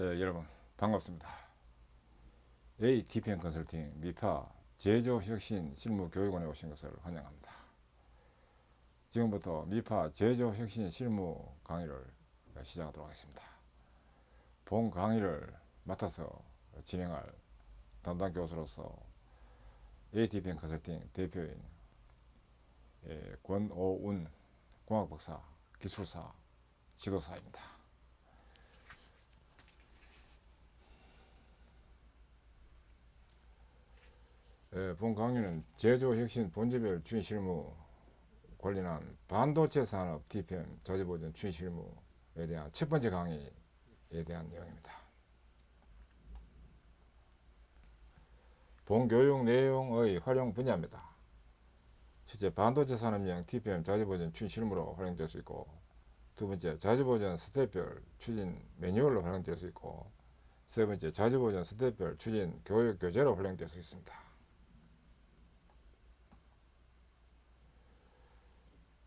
여러분 반갑습니다. ATPM 컨설팅 미파 제조혁신 실무교육원에 오신 것을 환영합니다. 지금부터 미파 제조혁신 실무 강의를 시작하도록 하겠습니다. 본 강의를 맡아서 진행할 담당 교수로서 ATPM 컨설팅 대표인 권오운 공학박사 기술사 지도사입니다. 본 강의는 제조혁신 본질별 추진 실무 관련한 반도체 산업 TPM 자재보전 추진 실무에 대한 첫 번째 강의에 대한 내용입니다. 본 교육 내용의 활용 분야입니다. 첫째, 반도체 산업용 TPM 자재보전 추진 실무로 활용될 수 있고, 두 번째, 자재보전 스텝별 추진 매뉴얼로 활용될 수 있고, 세 번째, 자재보전 스텝별 추진 교육 교재로 활용될 수 있습니다.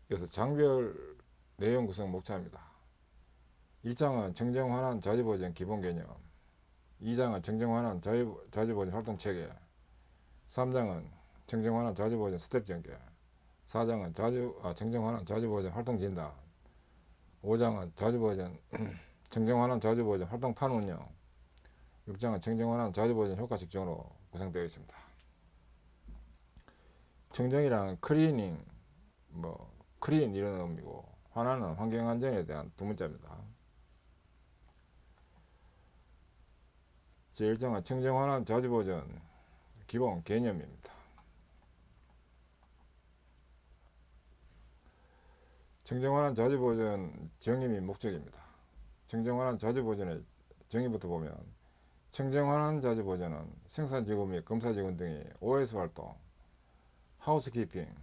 그래서 장별 내용 구성 목차입니다. 1장은 정정환환 자재보전 기본 개념, 2장은 정정환환 자재보전 활동 체계, 3장은 정정환환 자재보전 스텝 전개, 4장은 정정환환 자재보전 활동 진단, 5장은 정정환환 자재보전 활동 판 운영, 6장은 정정환환 자재보전 효과 측정으로 구성되어 있습니다. 정정이란 클리닝, 클린 이런 의미고, 환환은 환경 안전에 대한 두 문자입니다. 제1장은 정정환환 자재보전 기본 개념입니다. 정정환환 자재보전 정의 및 목적입니다. 정정환환 자재보전의 정의부터 보면, 정정환환 자재보전은 생산직원 및 검사직원 등이 OS 활동, 하우스키핑,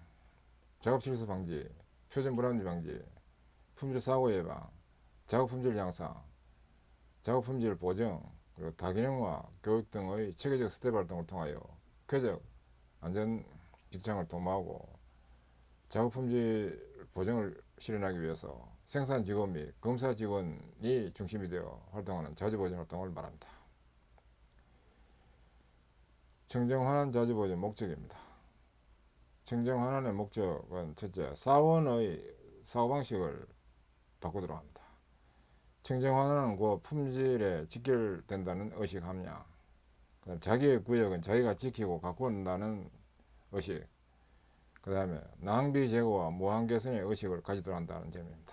작업실수 방지, 표준 불합리 방지, 품질 사고 예방, 작업 품질 향상, 작업 품질 보정, 그리고 다기능화 교육 등의 체계적 스텝 활동을 통하여 쾌적 안전 직장을 도모하고 작업 품질 보정을 실현하기 위해서 생산 직원 및 검사 직원이 중심이 되어 활동하는 자재보전 활동을 말합니다. 정정환환 자재보전 목적입니다. 정정환환의 목적은 첫째, 사원의 사고방식을 바꾸도록 합니다. 정정환환은 그 품질에 직결된다는 의식 함량, 자기의 구역은 자기가 지키고 가꾼다는 의식, 그 다음에 낭비 제거와 무한 개선의 의식을 가지도록 한다는 점입니다.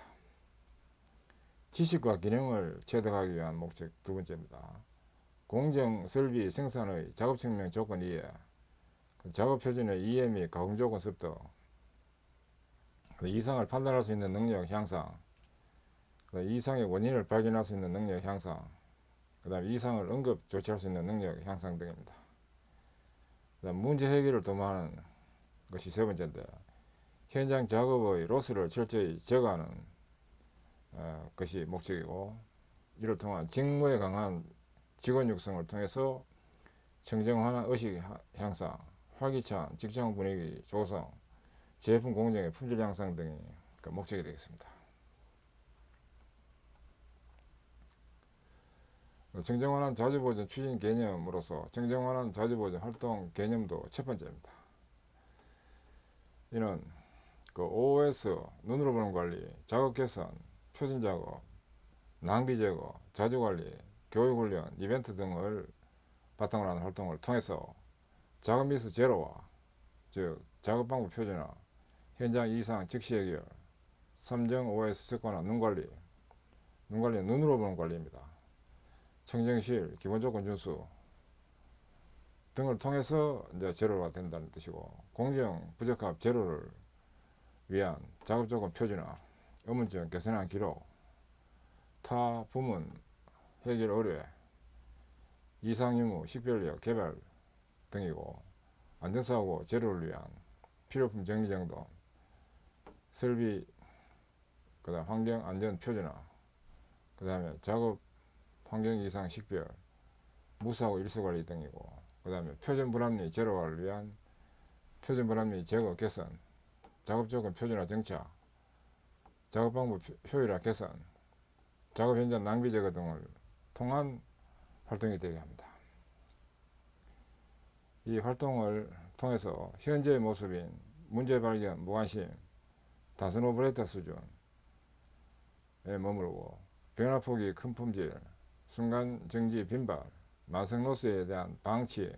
지식과 기능을 체득하기 위한 목적 두 번째입니다. 공정, 설비, 생산의 작업 측면 조건 이해, 작업 표준의 이해 및 가공 조건 습득, 이상을 판단할 수 있는 능력 향상, 이상의 원인을 발견할 수 있는 능력 향상, 그 다음에 이상을 응급 조치할 수 있는 능력 향상 등입니다. 그다음 문제 해결을 도모하는 것이 세 번째인데, 현장 작업의 로스를 철저히 제거하는 것이 목적이고, 이를 통한 직무에 강한 직원 육성을 통해서 정정환환 의식 향상, 활기찬 직장 분위기 조성, 제품 공정의 품질 향상 등이 목적이 되겠습니다. 정정환환 자재보전 추진 개념으로서 정정환환 자재보전 활동 개념도 첫 번째입니다. 이는 OS, 눈으로 보는 관리, 작업 개선, 표준 작업, 낭비 제거, 자재 관리, 교육 훈련, 이벤트 등을 바탕으로 하는 활동을 통해서 작업 미스 제로와, 즉 작업 방법 표준화, 현장 이상 즉시 해결, 삼정 OS 습관화, 눈관리는 눈으로 보는 관리입니다. 청정실, 기본조건 준수 등을 통해서 이제 제로가 된다는 뜻이고, 공정 부적합 제로를 위한 작업조건 표준화, 의문점 개선한 기록, 타 부문 해결 의뢰, 이상 유무 식별력 개발 등이고, 안전사고 제로를 위한 필요품 정리정돈, 설비, 그 다음 환경 안전 표준화, 그 다음에 작업 환경 이상 식별, 무사고 일수관리 등이고, 그 다음에 표준 불합리 제로화를 위한 표준 불합리 제거 개선, 작업조건 표준화 정착, 작업 방법 효율화 개선, 작업 현장 낭비 제거 등을 통한 활동이 되게 합니다. 이 활동을 통해서 현재의 모습인 문제 발견, 무관심, 단순 오퍼레이터 수준에 머무르고 변화폭이 큰 품질, 순간 정지 빈발, 만성 로스에 대한 방치,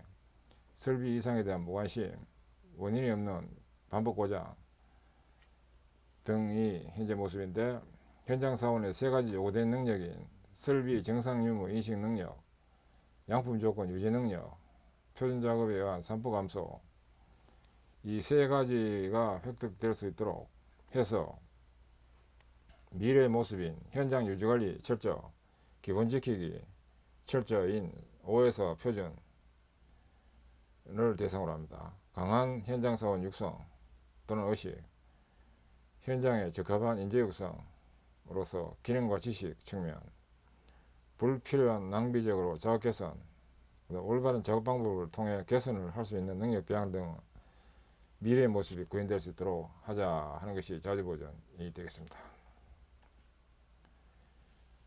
설비 이상에 대한 무관심, 원인이 없는 반복 고장 등이 현재 모습인데, 현장 사원의 세 가지 요구된 능력인 설비 정상 유무 인식 능력, 양품 조건 유지 능력, 표준 작업에 의한 산부 감소, 이 세 가지가 획득될 수 있도록 해서 미래의 모습인 현장 유지관리 철저, 기본 지키기 철저인 OS 표준을 대상으로 합니다. 강한 현장 사원 육성 또는 의식, 현장에 적합한 인재 육성으로서 기능과 지식 측면, 불필요한 낭비적으로 작업 개선, 올바른 작업 방법을 통해 개선을 할 수 있는 능력 배양 등 미래의 모습이 구현될 수 있도록 하자 하는 것이 자주보전이 되겠습니다.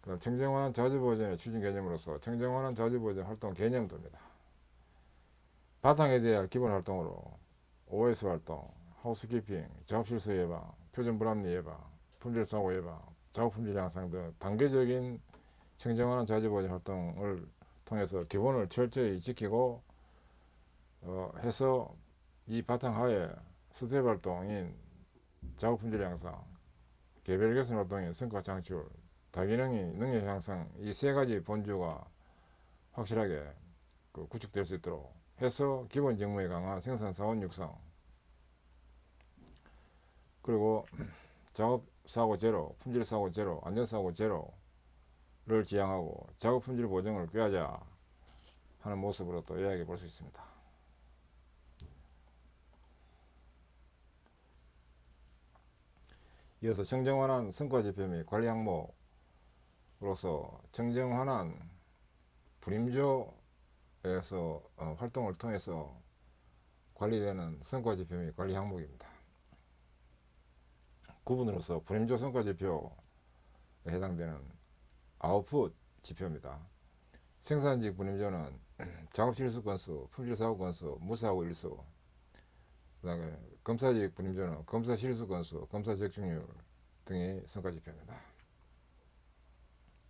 그다음 청정환원 자주보전의 추진 개념으로서 청정환원 자주보전 활동 개념도입니다. 바탕에 대해 할 기본 활동으로 OS 활동, 하우스키핑, 작업실수 예방, 표준 불합리 예방, 품질 사고 예방, 작업 품질 향상 등 단계적인 청정환원 자주보전 활동을 통해서 기본을 철저히 지키고 해서 이 바탕하에 스텝 활동인 작업 품질 향상, 개별 개선 활동인 성과 창출, 다기능이 능력 향상, 이 세 가지 본주가 확실하게 구축될 수 있도록 해서 기본 직무에 강한 생산 사원 육성, 그리고 작업 사고 제로, 품질 사고 제로, 안전 사고 제로를 지향하고 작업 품질 보증을 꾀하자 하는 모습으로 또 이야기해 볼 수 있습니다. 이어서 청정환원 성과 지표 및 관리 항목으로서 청정환원 불임조에서 활동을 통해서 관리되는 성과 지표 및 관리 항목입니다. 구분으로서 불임조 성과 지표에 해당되는 아웃풋 지표입니다. 생산직 불임조는 작업 실수 건수, 품질 사고 건수, 무사고 일수, 그다음에 검사직 불임조는 검사 실수 건수, 검사 적중률 등의 성과 지표입니다.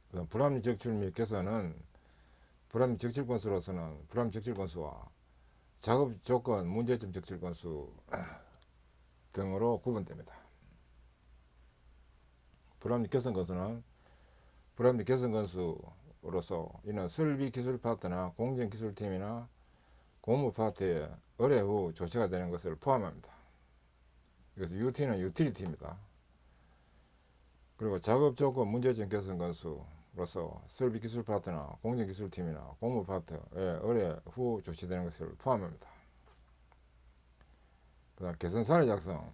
그다음 불합리 적출 및 개선은 불합리 적출 건수로서는 불합리 적출 건수와 작업 조건 문제점 적출 건수 등으로 구분됩니다. 불합리 개선 건수는 불합리 개선 건수로서 이는 설비 기술 파트나 공정 기술팀이나 공무 파트에 의뢰 후 조치가 되는 것을 포함합니다. 그래서 UT는 유틸리티입니다. 그리고 작업 조건 문제점 개선 건수로서 설비 기술 파트나 공정 기술팀이나 공무 파트에 의뢰 후 조치되는 것을 포함합니다. 그다음 개선 사례 작성은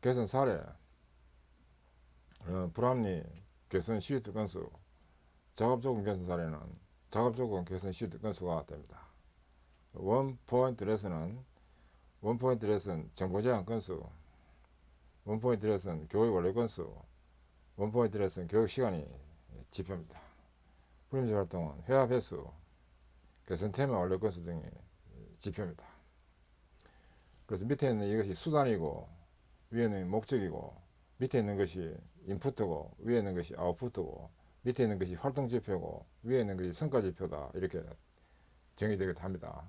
개선 사례, 불합리 개선 시트 건수, 작업 조건 개선 사례는 작업 조건 개선 시트 건수가 됩니다. 원 포인트 레슨은 원 포인트 레슨 정보 제한 건수, 원 포인트 레슨 교육 완료 건수, 원 포인트 레슨 교육 시간이 지표입니다. 불임조 활동은 회합 횟수, 개선 테마 완료 건수 등이 지표입니다. 그래서 밑에 있는 이것이 수단이고 위에 있는 목적이고, 밑에 있는 것이 인풋이고 위에 있는 것이 아웃풋이고, 밑에 있는 것이 활동 지표고 위에 있는 것이 성과 지표다, 이렇게 정의되기도 합니다.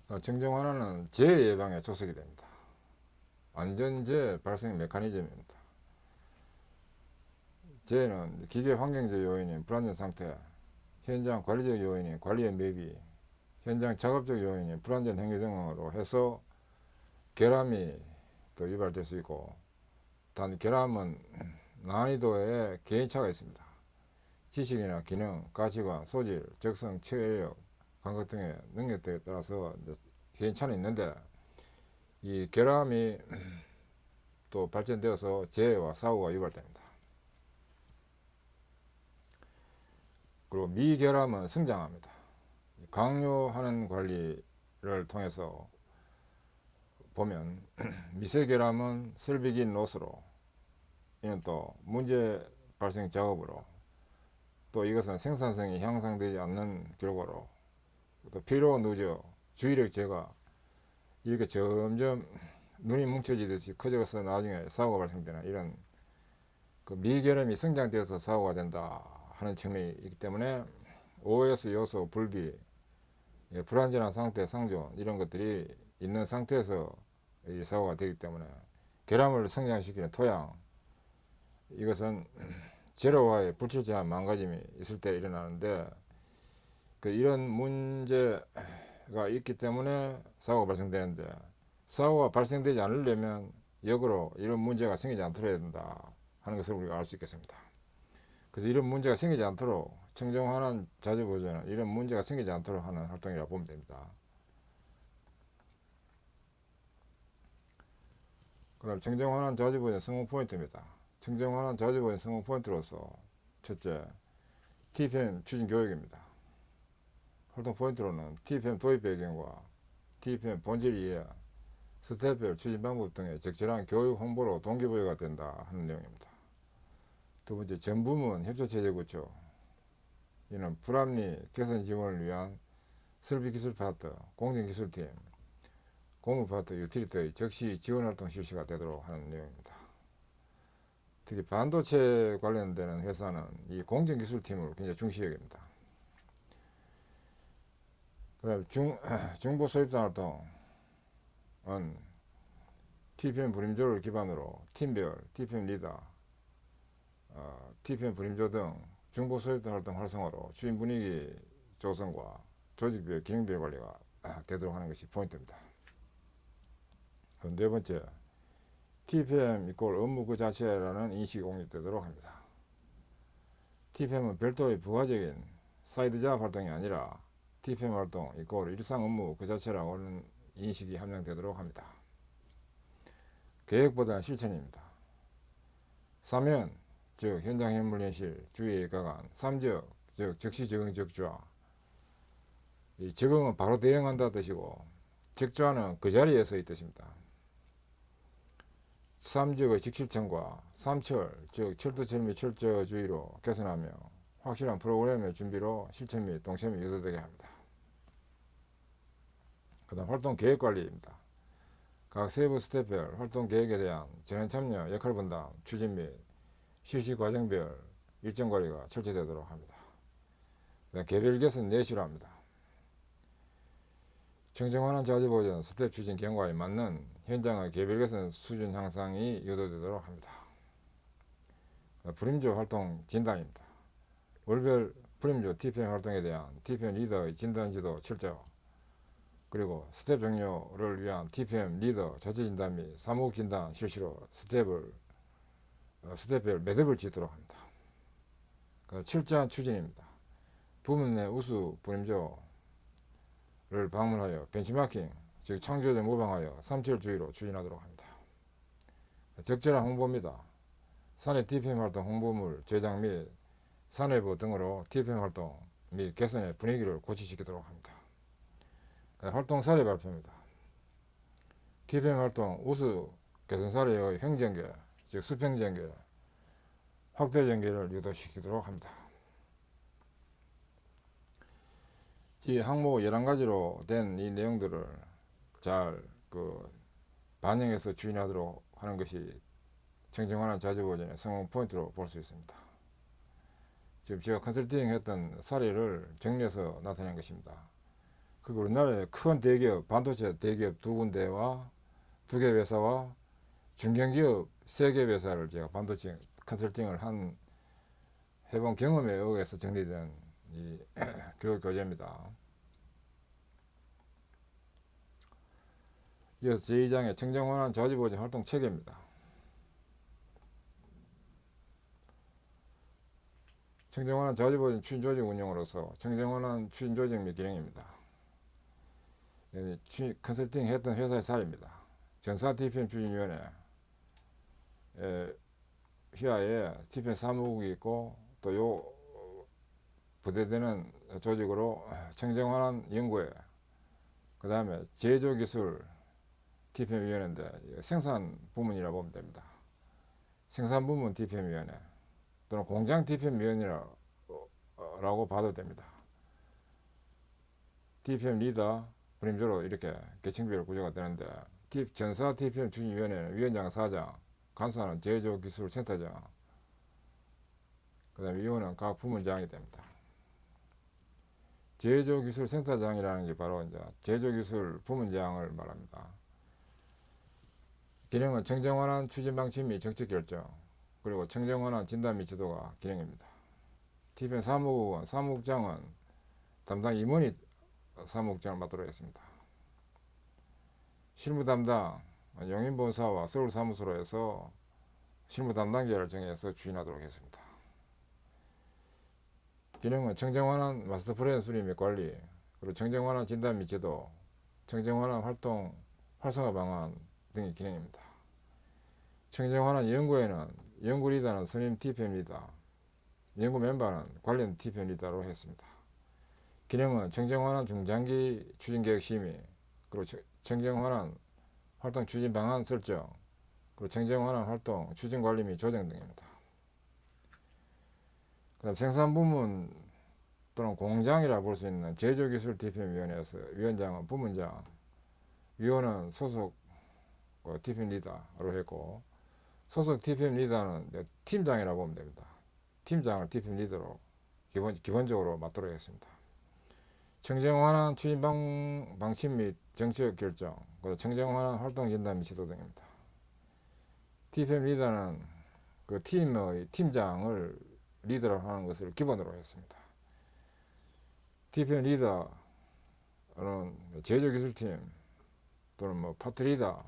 청정환원은 재해 예방에 조석이 됩니다. 안전재해 발생 메커니즘입니다. 재해는 기계 환경적 요인인 불안전 상태, 현장 관리적 요인인 관리의 매기, 현장 작업적 요인인 불안전 행위 등으로 해서 결함이 또 유발될 수 있고, 단 결함은 난이도에 개인차가 있습니다. 지식이나 기능, 가치관, 소질, 적성, 체력, 감각 등의 능력들에 따라서 개인차는 있는데, 이 결함이 또 발전되어서 재해와 사고가 유발됩니다. 그리고 미결함은 성장합니다. 강요하는 관리를 통해서 보면 미세결함은 설비긴 로스로, 이는 또 문제 발생 작업으로, 또 이것은 생산성이 향상되지 않는 결과로, 또 피로 누적, 주의력 제가, 이렇게 점점 눈이 뭉쳐지듯이 커져서 나중에 사고가 발생되는 이런 그 미결함이 성장되어서 사고가 된다 하는 측면이 있기 때문에 OS 요소 불비, 불안전한 상태 상존 이런 것들이 있는 상태에서 이 사고가 되기 때문에 결함을 성장시키는 토양, 이것은 제로와의 불철저한 망가짐이 있을 때 일어나는데, 이런 문제가 있기 때문에 사고가 발생되는데, 사고가 발생되지 않으려면 역으로 이런 문제가 생기지 않도록 해야 된다 하는 것을 우리가 알 수 있겠습니다. 그래서 이런 문제가 생기지 않도록 청정환원 자주보존은 이런 문제가 생기지 않도록 하는 활동이라고 보면 됩니다. 그 다음 청정환원 자주보존 성공 포인트입니다. 청정환원 자주보존 성공 포인트로서 첫째, TPM 추진 교육입니다. 활동 포인트로는 TPM 도입 배경과 TPM 본질 이해, 스텝별 추진 방법 등의 적절한 교육 홍보로 동기부여가 된다 하는 내용입니다. 두 번째, 전 부문 협조체제 구축. 이는 불합리 개선 지원을 위한 설비기술 파트, 공정기술팀, 공무파트, 유틸리티의 적시 지원활동 실시가 되도록 하는 내용입니다. 특히 반도체 관련되는 회사는 이 공정기술팀을 굉장히 중시 여깁니다. 그 다음에 중보 소입단 활동은 TPM 불임조를 기반으로 팀별, TPM 리더, TPM 불임조 등 중보 소입단 활동 활성화로 주인 분위기 조성과 조직별, 기능별 관리가 되도록 하는 것이 포인트입니다. 네 번째, TPM 이꼴 업무 그 자체라는 인식이 공유되도록 합니다. TPM은 별도의 부가적인 사이드 잡 활동이 아니라 TPM 활동 이꼴 일상 업무 그 자체라고 하는 인식이 함양되도록 합니다. 계획보다는 실천입니다. 사면, 즉 현장 현물 현실, 주의 가관, 삼적, 즉 즉시 적응 적좌. 이 적응은 바로 대응한다 뜻이고, 적좌는 그 자리에서 이 뜻입니다. 삼적의 직실천과 삼철, 즉 철두철 및 철저주의로 개선하며 확실한 프로그램의 준비로 실천 및 동참이 유도되게 합니다. 그 다음 활동 계획 관리입니다. 각 세부 스텝별 활동 계획에 대한 전원 참여, 역할 분담, 추진 및 실시 과정별 일정 관리가 철저되도록 합니다. 개별 개선 내시로 합니다. 청정환원 자주보존 스텝 추진 경과에 맞는 현장의 개별 개선 수준 향상이 유도되도록 합니다. 불임조 활동 진단입니다. 월별 불임조 TPM 활동에 대한 TPM 리더의 진단 지도 철저, 그리고 스텝 종료를 위한 TPM 리더 자체 진단 및 사무국 진단 실시로 스텝별 매듭을 짓도록 합니다. 철저한 추진입니다. 부문 내 우수 불임조를 방문하여 벤치마킹, 즉 창조적 모방하여 삼철주의로 추진하도록 합니다. 적절한 홍보입니다. 사내 TPM 활동 홍보물 제작 및 사내부 등으로 TPM 활동 및 개선의 분위기를 고취시키도록 합니다. 활동 사례 발표입니다. TPM 활동 우수 개선 사례의 행정계, 즉 수평전개, 확대 전개를 유도시키도록 합니다. 이 항목 11가지로 된 이 내용들을 잘 반영해서 추진하도록 하는 것이 청정환원 자주보존의 성공 포인트로 볼 수 있습니다. 지금 제가 컨설팅 했던 사례를 정리해서 나타낸 것입니다. 우리나라의 큰 대기업, 반도체 대기업 두 군데와 두 개 회사와 중견기업 세 개 회사를 제가 반도체 컨설팅을 해본 경험에 의해서 정리된 이 교육 교재입니다. 이어서 제2장의 청정환원 자주보존 활동 체계입니다. 청정환원 자주보존 추진조직 운영으로서 청정환원 추진조직 및 기능입니다. 컨설팅 했던 회사의 사례입니다. 전사 TPM 추진위원회 휘하에 TPM 사무국이 있고, 또 요 부대되는 조직으로 청정환원 연구회, 그 다음에 제조기술 TPM 위원회인데 생산 부문이라고 보면 됩니다. 생산부문 DPM위원회 또는 공장 DPM위원회라고 봐도 됩니다. DPM 리더, 분임조로 이렇게 계층별 구조가 되는데 전사 DPM 추진위원회는 위원장, 사장, 간사는 제조기술센터장, 그 다음에 위원은 각 부문장이 됩니다. 제조기술센터장이라는 게 바로 이제 제조기술 부문장을 말합니다. 기능은 청정원한 추진방침 및 정책결정, 그리고 청정원한 진단 및 지도가 기능입니다. TPM 사무국은 사무국장은 담당 임원이 사무국장을 맡도록 했습니다. 실무 담당 용인본사와 서울사무소로 해서 실무 담당자를 정해서 추진하도록 했습니다. 기능은 청정원한 마스터 플랜 수립 및 관리, 그리고 청정원한 진단 및 지도, 청정원한 활동 활성화 방안 등의 기능입니다. 청정원한 연구에는 연구 리더는 선임 TPM 리더, 연구 멤버는 관련 TPM 리더로 했습니다. 기능은 청정원한 중장기 추진계획 심의, 그리고 청정원한 활동 추진 방안 설정, 그리고 청정원한 활동 추진 관리 및 조정 등입니다. 그다음 생산부문 또는 공장이라 볼 수 있는 제조기술 DPM위원회에서 위원장은 부문장, 위원은 소속 DPM 리더로 했고, 소속 DPM 리더는 팀장이라고 보면 됩니다. 팀장을 DPM 리더로 기본적으로 맡도록 했습니다. 청정원한 추진 방침 및 정책 결정, 그리고 청정원한 활동 진단 및 지도 등입니다. DPM 리더는 그 팀의 팀장을 리더로 하는 것을 기본으로 했습니다. DPM 리더는 제조기술팀 또는 뭐 파트 리더,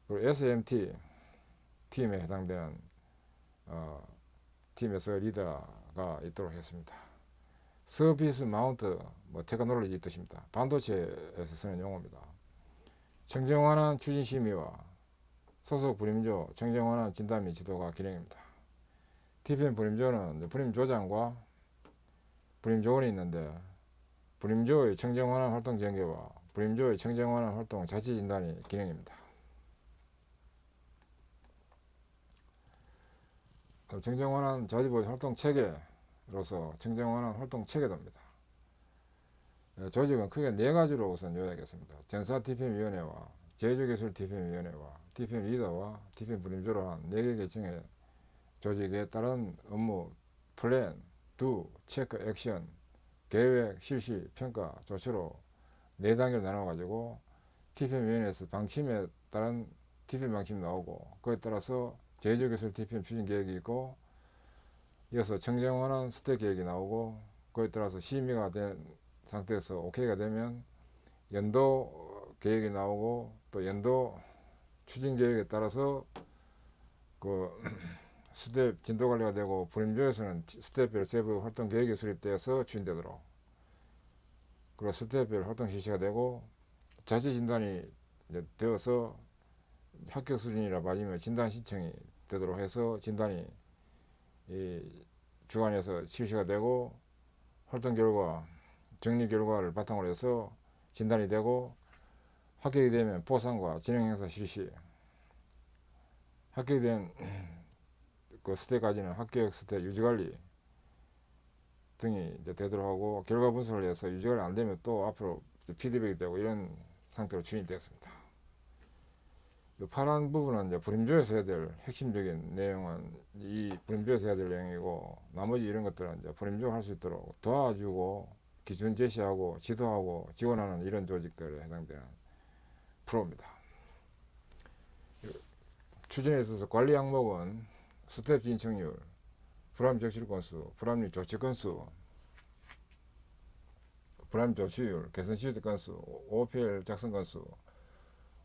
그리고 SMT 팀에 해당되는 팀에서 리더가 있도록 했습니다. 서비스 마운트 테크놀로지 뜻입니다. 반도체에서 쓰는 용어입니다. 청정원한 추진심의와 소속 분임조, 청정원한 진단 및 지도가 기능입니다. TPM 분임조는 분임조장과 분임조원이 있는데, 분임조의 청정원한 활동 전개와 분임조의 청정원한 활동 자체 진단이 기능입니다. 청정원한 자지보의 활동 체계로서 청정원한 활동 체계도입니다. 조직은 크게 네 가지로 우선 요약했습니다. 전사 TPM위원회와 제조기술 TPM위원회와 TPM 리더와 TPM 분임조로 한 4개 계층의 조직에 따른 업무 플랜, 두, 체크, 액션, 계획, 실시, 평가, 조치로 4단계로 나눠가지고 TPM위원회에서 방침에 따른 TPM 방침이 나오고, 그에 따라서 제조기술 TPM 추진 계획이 있고, 이어서 청정원한 스텝 계획이 나오고, 그에 따라서 심의가 된 상태에서 OK가 되면 연도 계획이 나오고, 또 연도 추진 계획에 따라서 그 스텝 진도 관리가 되고, 분임조에서는 스텝별 세부 활동 계획이 수립되어서 추진되도록, 그리고 스텝별 활동 실시가 되고, 자체 진단이 되어서 합격 수준이라 맞으면 진단 신청이 되도록 해서 진단이 주관에서 실시가 되고, 활동 결과, 정리 결과를 바탕으로 해서 진단이 되고, 합격이 되면 보상과 진행행사 실시, 합격이 된 그 스텝까지는 합격 스텝 유지관리 등이 되도록 하고, 결과 분석을 해서 유지관리 안 되면 또 앞으로 피드백이 되고, 이런 상태로 추진되었습니다. 이 파란 부분은 이제 분임조에서 해야 될 핵심적인 내용은 이 분임조에서 해야 될 내용이고, 나머지 이런 것들은 이제 분임조 할 수 있도록 도와주고 기준 제시하고 지도하고 지원하는 이런 조직들에 해당되는 프로입니다. 추진에 있어서 관리 항목은 스텝 진척률, 불합리 적실 건수, 불합리 조치 건수, 불합리 조치율, 개선 시드 건수, OPL 작성 건수,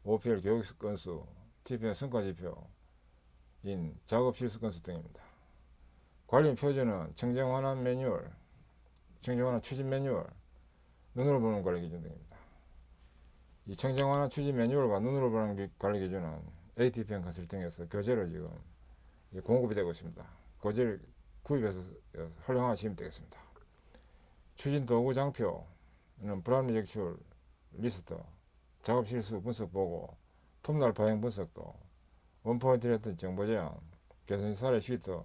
OPL 교육 건수, TPM 성과 지표인 작업 실수 건수 등입니다. 관리 표준은 청정환원 매뉴얼, 청정환원 추진 매뉴얼, 눈으로 보는 관리 기준 등입니다. 이 청정환원 추진 매뉴얼과 눈으로 보는 관리 기준은 ATPM 컨설팅에서 교재로 지금 공급이 되고 있습니다. 교재를 구입해서 활용하시면 되겠습니다. 추진 도구 장표는 불합리 적출 리스트, 작업 실수 분석 보고, 톱날 파행 분석도, 원포인트 레슨 정보 제안, 개선 사례 시트,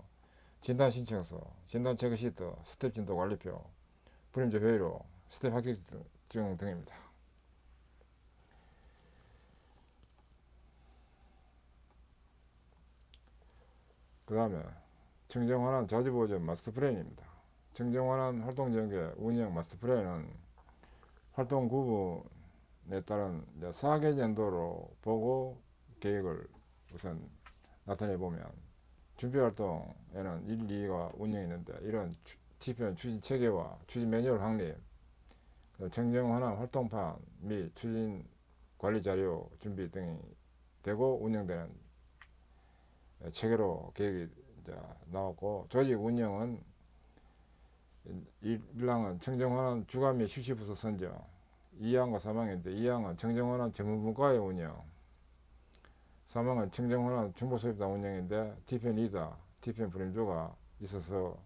진단 신청서, 진단 체크 시트, 스텝 진도 관리표, 불임제 회의로, 스텝 합격증 등입니다. 그 다음에 청정환원 자주보존 마스터 플랜입니다. 청정환원 활동 전개 운영 마스터 플랜은 활동 구분에 따른 4개 년도로 보고 계획을 우선 나타내 보면 준비 활동에는 1, 2가 운영이 있는데 이런 T편 추진 체계와 추진 매뉴얼 확립, 청정환원 활동판 및 추진 관리 자료 준비 등이 되고 운영되는 체계로 계획이 나왔고, 조직 운영은 1항은 청정환원 주가 및 실시부서 선정, 2항과 3항인데 2항은 청정환원 전문분과의 운영, 3항은 청정환원 중보소집단 운영인데 T편 리더, T편 불임조가 있어서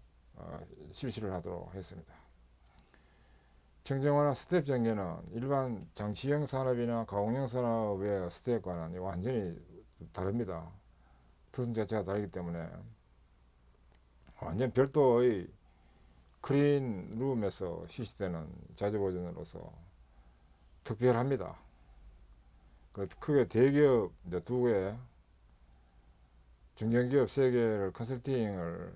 실시를 하도록 했습니다. 청정환원 스텝 전개는 일반 장치형 산업이나 가공형 산업의 스텝과는 완전히 다릅니다. 특성 자체가 다르기 때문에 완전 별도의 클린룸에서 실시되는 자주보존으로서 특별합니다. 크게 대기업 2개, 중견기업 3개를 컨설팅을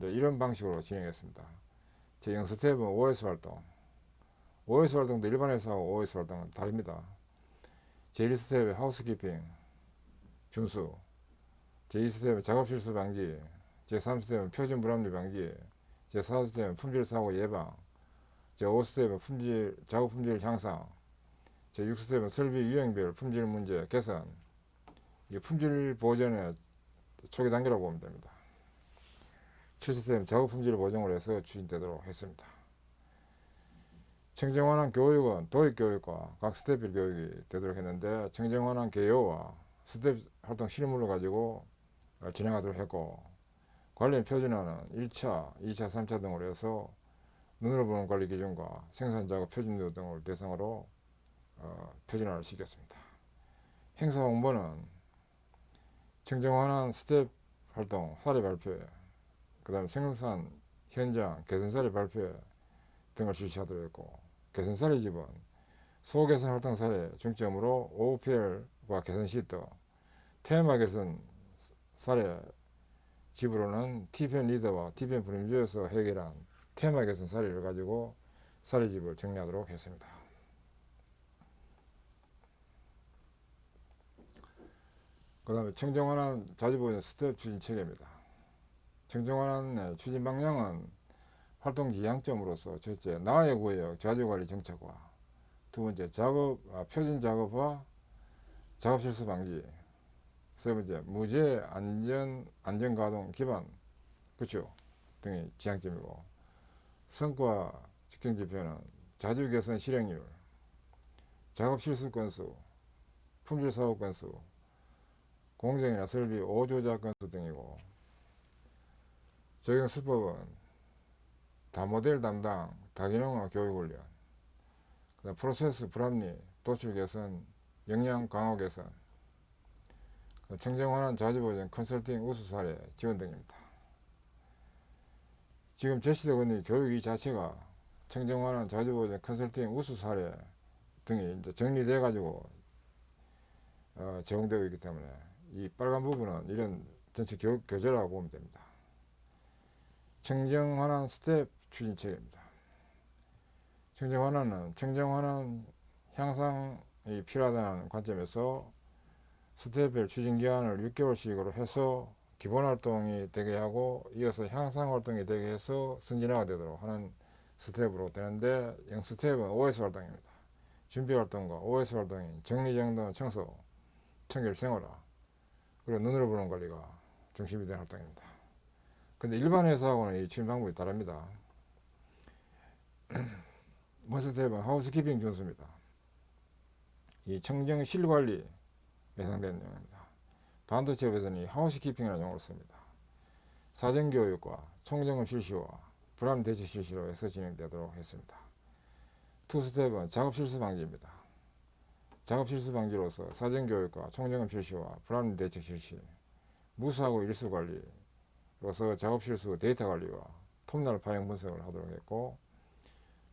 이런 방식으로 진행했습니다. 제 0스텝은 OS 활동, OS 활동도 일반 회사하고 OS 활동은 다릅니다. 제1스텝은 하우스키핑, 준수, 제2스텝은 작업실수 방지, 제3스텝은 표준 불합리 방지, 제4스텝은 품질사고 예방, 제5스텝은 작업 품질 향상, 제6스텝은 설비 유형별 품질 문제 개선. 이게 품질 보전의 초기 단계라고 보면 됩니다. 7스텝은 작업 품질 보정을 해서 추진되도록 했습니다. 청정환원 교육은 도입교육과 각 스텝별 교육이 되도록 했는데, 청정환원 개요와 스텝 활동 실물을 가지고 진행하도록 했고, 관련 표준화는 1차, 2차, 3차 등으로 해서 눈으로 보는 관리 기준과 생산작업 표준도 등을 대상으로 표준화를 시켰습니다. 행사 홍보는 청정환원 스텝 활동 사례 발표, 그 다음에 생산 현장 개선 사례 발표 등을 실시하도록 했고, 개선 사례 집은 소개선 활동 사례 중점으로 OPL과 개선 시트, 테마 개선 사례 집으로는 T편 리더와 T편 불임조에서 해결한 테마 개선 사례를 가지고 사례집을 정리하도록 했습니다. 그 다음에 청정환원 자주보존 스텝 추진 체계입니다. 청정환원의 추진 방향은 활동 지향점으로서 첫째, 나의 구역 자주관리 정책화, 두 번째, 표준 작업화 작업 실수 방지, 세 번째, 무제 안전가동 기반 구축 등이 지향점이고, 성과 측정 지표는 자주 개선 실행률, 작업 실수 건수, 품질 사고 건수, 공정이나 설비 오조작 건수 등이고, 적용 수법은 다모델 담당, 다기능화 교육훈련, 프로세스 불합리, 도출 개선, 역량 강화 개선, 청정환원 자주보존 컨설팅 우수 사례 지원 등입니다. 지금 제시되고 있는 교육 이 자체가 청정환원 자주보존 컨설팅 우수 사례 등이 이제 정리돼 가지고 제공되고 있기 때문에 이 빨간 부분은 이런 전체 교육 교재라고 보면 됩니다. 청정환원 스텝 추진 체계입니다. 청정환원은 청정환원 향상이 필요하다는 관점에서 스텝별 추진 기한을 6개월씩으로 해서 기본 활동이 되게 하고 이어서 향상 활동이 되게 해서 선진화가 되도록 하는 스텝으로 되는데, 0스텝은 OS 활동입니다. 준비 활동과 OS 활동인 정리정돈 청소, 청결 생활화, 그리고 눈으로 보는 관리가 중심이 된 활동입니다. 근데 일반 회사하고는 이 추진 방법이 다릅니다. 원 스텝은 하우스키핑 준수입니다. 이 청정 실관리 예상되는 용어입니다. 반도체업에서는 이 하우스키핑이라는 용어를 씁니다. 사전교육과 총점검 실시와 불합리 대책 실시로 해서 진행되도록 했습니다. 투 스텝은 작업 실수 방지입니다. 작업 실수 방지로서 사전교육과 총점검 실시와 불합리 대책 실시, 무수하고 일수 관리로서 작업 실수 데이터 관리와 톱날 파형 분석을 하도록 했고,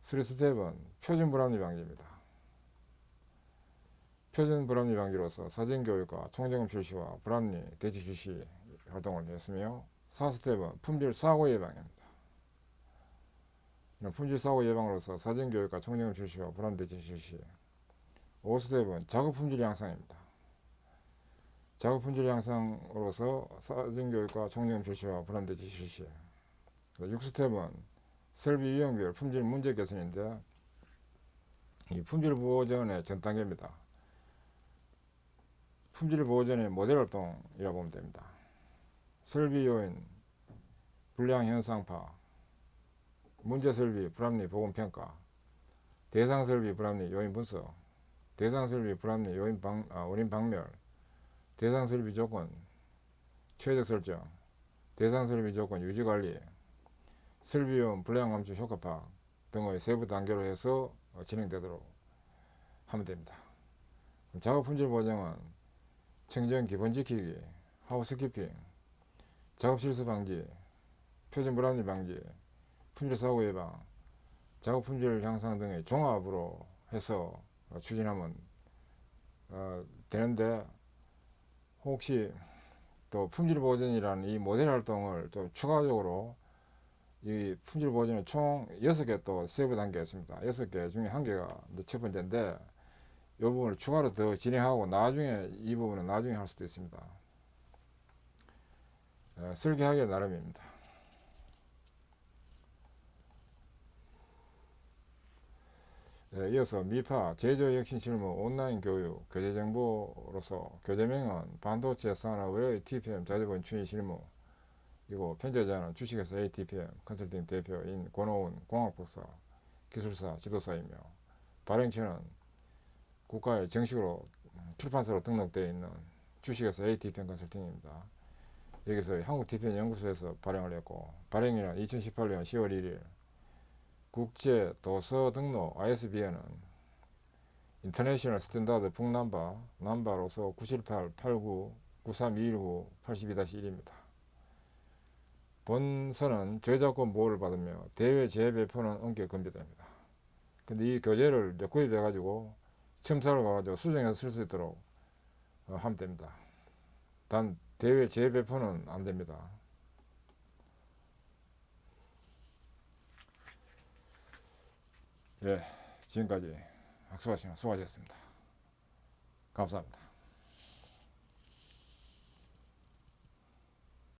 3스텝은 표준 불합리 방지입니다. 표준 불합리 방지로서 사전 교육과 총점검 실시와 불합리 대치 실시 활동을 했으며, 4스텝은 품질 사고 예방입니다. 품질 사고 예방으로서 사전 교육과 총점검 실시와 불합리 대치 실시. 5스텝은 작업 품질 향상입니다. 작업 품질 향상으로서 사전 교육과 총점검 실시와 불합리 대치 실시. 6스텝은 설비 유형별 품질 문제 개선인데, 이 품질 보호전의 전 단계입니다. 품질 보호전의 모델 활동이라고 보면 됩니다. 설비 요인, 불량 현상파, 문제 설비 불합리 보건 평가, 대상 설비 불합리 요인 분석, 대상 설비 불합리 요인 원인 박멸, 대상 설비 조건 최적 설정, 대상 설비 조건 유지 관리, 설비용 불량 감축 효과 파악 등의 세부 단계로 해서 진행되도록 하면 됩니다. 작업 품질 보정은 청정 기본 지키기, 하우스키핑, 작업 실수 방지, 표준 불합리 방지, 품질 사고 예방, 작업 품질 향상 등의 종합으로 해서 추진하면 되는데, 혹시 또 품질 보전이라는 이 모델 활동을 또 추가적으로, 이 품질 보전은 총 6개 또 세부 단계가 있습니다. 6개 중에 1개가 첫 번째인데, 이 부분을 추가로 더 진행하고 나중에 이 부분은 나중에 할 수도 있습니다. 설계하기 나름입니다. 이어서 미파 제조혁신 실무 온라인 교육 교재 정보로서 교재명은 반도체 산업의 TPM 자재본 추이 실무 이고, 편제자는 주식회사 ATPM 컨설팅 대표인 권오은 공학박사 기술사 지도사이며, 발행처는 국가에 정식으로 출판사로 등록되어 있는 주식회사 ATPM 컨설팅입니다. 여기서 한국 TPM 연구소에서 발행을 했고, 발행일은 2018년 10월 1일, 국제 도서 등록 ISBN은 인터내셔널 스탠다드 북넘버 넘버로서 978-89-93219-82-1입니다. 본서는 저작권 보호를 받으며 대외 재배포는 엄격 금지됩니다. 근데 이 교재를 구입해 가지고 첨삭을 가지고 수정해서 쓸 수 있도록 하면 됩니다. 단 대외 재배포는 안 됩니다. 예, 지금까지 학습하시는 수고하셨습니다. 감사합니다.